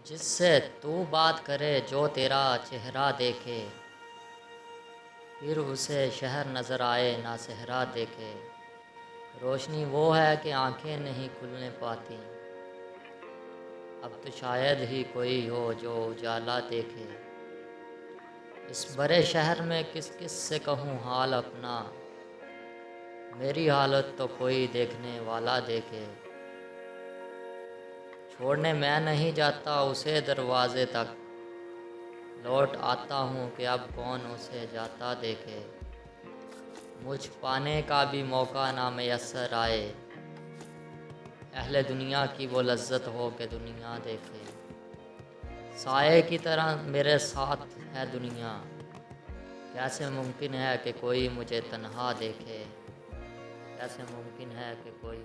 जिससे तू बात करे जो तेरा चेहरा देखे, फिर उसे शहर नज़र आए ना सहरा देखे। रोशनी वो है कि आंखें नहीं खुलने पाती, अब तो शायद ही कोई हो जो उजाला देखे। इस बड़े शहर में किस किस से कहूँ हाल अपना, मेरी हालत तो कोई देखने वाला देखे। छोड़ने मैं नहीं जाता उसे दरवाजे तक, लौट आता हूँ कि अब कौन उसे जाता देखे। मुझ पाने का भी मौका ना मैसर आए, अहले दुनिया की वो लज्जत हो के दुनिया देखे। साए की तरह मेरे साथ है दुनिया, कैसे मुमकिन है कि कोई मुझे तन्हा देखे। कैसे मुमकिन है कि कोई